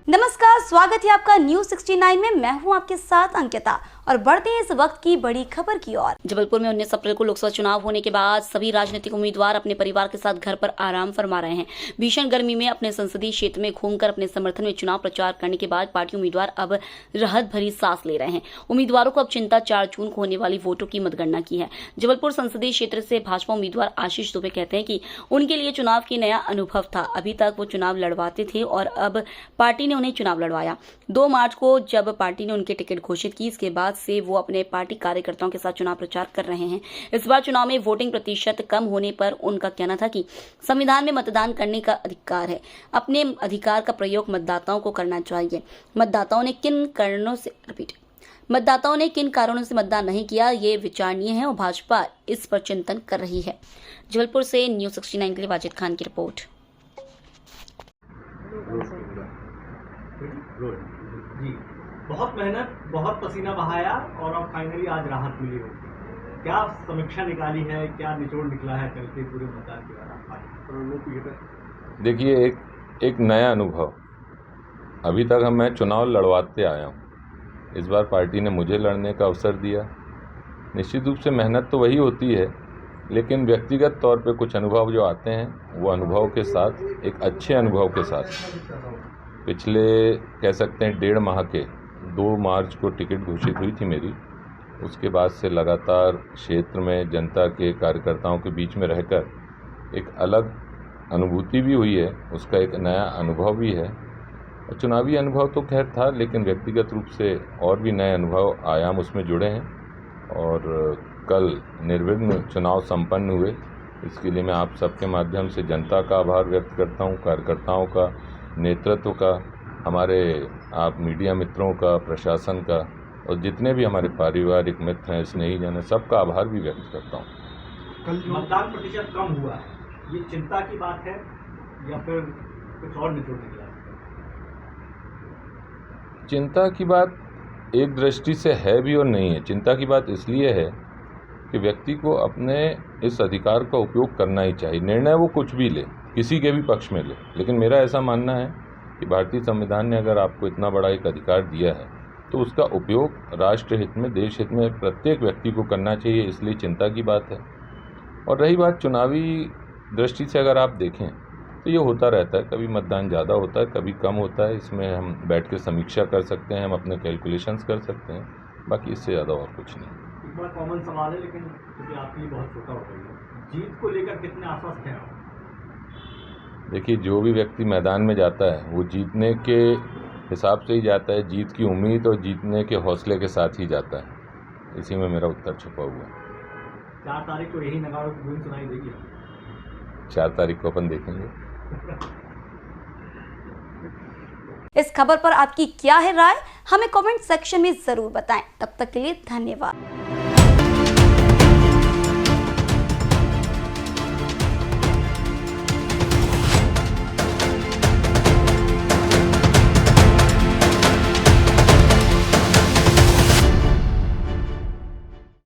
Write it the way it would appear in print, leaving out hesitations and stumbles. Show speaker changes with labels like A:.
A: नमस्कार, स्वागत है आपका न्यूज 69 में। मैं हूं आपके साथ अंकिता और बढ़ते हैं इस वक्त की बड़ी खबर की ओर। जबलपुर में 19 अप्रैल को लोकसभा चुनाव होने के बाद सभी राजनीतिक उम्मीदवार अपने परिवार के साथ घर पर आराम फरमा रहे हैं। भीषण गर्मी में अपने संसदीय क्षेत्र में घूमकर अपने समर्थन में चुनाव प्रचार करने के बाद पार्टी उम्मीदवार अब राहत भरी सांस ले रहे हैं। उम्मीदवारों को अब चिंता 4 जून को होने वाली वोटों की मतगणना की है। जबलपुर संसदीय क्षेत्र से भाजपा उम्मीदवार आशीष दुबे कहते हैं कि उनके लिए चुनाव की नया अनुभव था। अभी तक वो चुनाव लड़वाते थे और अब पार्टी ने उन्हें चुनाव लड़वाया। 2 मार्च को जब पार्टी ने उनके टिकट घोषित की, इसके बाद से वो अपने पार्टी कार्यकर्ताओं के साथ चुनाव प्रचार कर रहे हैं। इस बार चुनाव में वोटिंग प्रतिशत कम होने पर उनका कहना था कि संविधान में मतदान करने का अधिकार है, अपने अधिकार का प्रयोग मतदाताओं को करना चाहिए। मतदाताओं ने किन कारणों से मतदान नहीं किया, ये विचारणीय है और भाजपा इस पर चिंतन कर रही है। जबलपुर से न्यूज 69 के लिए वाजिद खान की रिपोर्ट।
B: जी, बहुत मेहनत, बहुत पसीना बहाया और अब फाइनली आज राहत मिली हो। क्या समीक्षा निकाली है, क्या निचोड़ निकला है कल के पूरे मतदान के बाद?
C: देखिए, एक नया अनुभव। अभी तक मैं चुनाव लड़वाते आया हूँ। इस बार पार्टी ने मुझे लड़ने का अवसर दिया। निश्चित रूप से मेहनत तो वही होती है, लेकिन व्यक्तिगत तौर पे कुछ अनुभव जो आते हैं वो अनुभव के साथ, एक अच्छे अनुभव के साथ, पिछले कह सकते हैं 1.5 माह के 2 मार्च को टिकट घोषित हुई थी मेरी। उसके बाद से लगातार क्षेत्र में जनता के कार्यकर्ताओं के बीच में रहकर एक अलग अनुभूति भी हुई है, उसका एक नया अनुभव भी है। और चुनावी अनुभव तो खैर था, लेकिन व्यक्तिगत रूप से और भी नए अनुभव आयाम उसमें जुड़े हैं और कल निर्विघ्न चुनाव संपन्न हुए। इसके लिए मैं आप सबके माध्यम से जनता का आभार व्यक्त करता हूँ, कार्यकर्ताओं का, नेतृत्व का, हमारे आप मीडिया मित्रों का, प्रशासन का और जितने भी हमारे पारिवारिक मित्र हैं, स्नेहीजन हैं, सबका आभार भी व्यक्त करता हूँ।
B: कल मतदान प्रतिशत कम हुआ है, ये चिंता की बात है या फिर कुछ और निचोड़ निकला?
C: चिंता की बात एक दृष्टि से है भी और नहीं है। चिंता की बात इसलिए है कि व्यक्ति को अपने इस अधिकार का उपयोग करना ही चाहिए। निर्णय वो कुछ भी ले, किसी के भी पक्ष में ले, लेकिन मेरा ऐसा मानना है कि भारतीय संविधान ने अगर आपको इतना बड़ा एक अधिकार दिया है तो उसका उपयोग राष्ट्र हित में, देश हित में प्रत्येक व्यक्ति को करना चाहिए। इसलिए चिंता की बात है। और रही बात चुनावी दृष्टि से, अगर आप देखें तो ये होता रहता है, कभी मतदान ज़्यादा होता है, कभी कम होता है। इसमें हम बैठ के समीक्षा कर सकते हैं, हम अपने कैलकुलेशंस कर सकते हैं, बाकी इससे ज़्यादा और कुछ नहीं।
B: एक बड़ा कॉमन सवाल है, लेकिन क्योंकि आपके लिए बहुत छोटा हो गई है, जीत को लेकर कितने आश्वस्त हैं आप?
C: देखिए, जो भी व्यक्ति मैदान में जाता है वो जीतने के हिसाब से ही जाता है, जीत की उम्मीद और जीतने के हौसले के साथ ही जाता है। इसी में मेरा उत्तर छुपा हुआ है।
B: 4 तारीख को यही नगाड़ों की धुन सुनाई देगी।
C: 4 तारीख को अपन देखेंगे।
A: इस खबर पर आपकी क्या है राय, हमें कमेंट सेक्शन में जरूर बताएं। तब तक के लिए धन्यवाद।